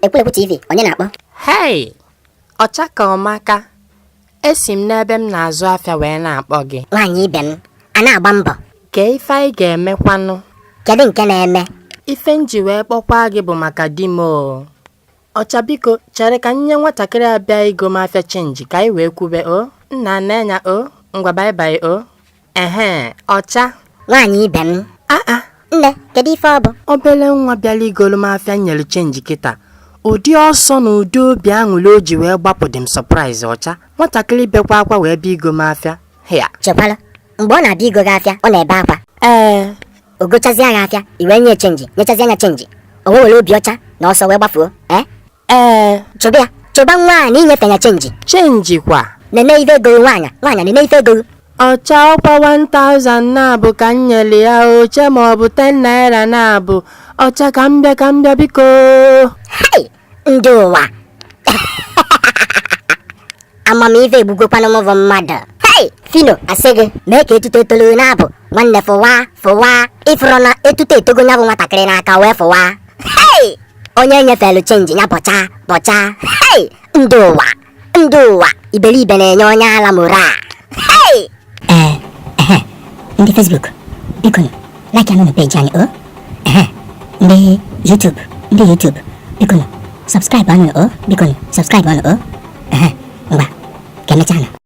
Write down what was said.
Ekwulekwu TV, onye na-akpọ? Hey! Ọchaka ọmaka. Esi m n'ebe m na-azụ afịa wee na-akpọ gị. Nwaanyị ibe m, a na-agba mbọ. Kee ife anyị ga-emekwanụ? Kedu nke na-eme? Ife m ji wee kpọkwa gị bụ maka di m o. Ọcha biko, chere ka nye nwatakịrị abịa igo m afịa chenji ka anyị wee kwube o. Nna na-enya o. Ngwa bye bye o. Ọcha. Nwaanyị ibe m. Nne, kedu ife ọ bụ? Obele nwa bịala igolu m afịa nyere chenji kịta. Ụdị ọsọ na ụdị obi aṅụrị o ji wee gbapụ dị m surprise Ọcha. Nwatakịrị bekwa akwa wee bịa igo m afịa. Chekwala, mgbe ọ na-abịa igo gị afịa, ọ na-ebe akwa. O gochazie gị afịa, i wee nye chenji, nyechazie anya chenji. O wee were obi ọcha na ọsọ wee gbafuo. Chụba ya, chụba nwa a na inyefe ya chenji. Chenji kwa. Nene ife ego nwaanyị nene ife ego. Ọcha ọkwa 1000 na-abụ ka m nyere ya oche maọbụ 10 naira na-abụ. Ọcha ka m bịa biko. Ndị ụwa. Amamife egbugokwana mụvụ mmadụ. Fino asị gị mee ka etuto etolo na-abụ nwanne fụwa ịfụrụ na etuto etogo ya bụ nwatakịrị n'aka wee fụwa. Onye nyefelu chenji ya bọcha. Ndị ụwa iberibe na-enye onye ala mora. Ndị Facebook biko like anụ peji anyị o. Ndị YouTube biko subscribe anụ o. Biko subscribe anụ o. Ngwa ka emechaa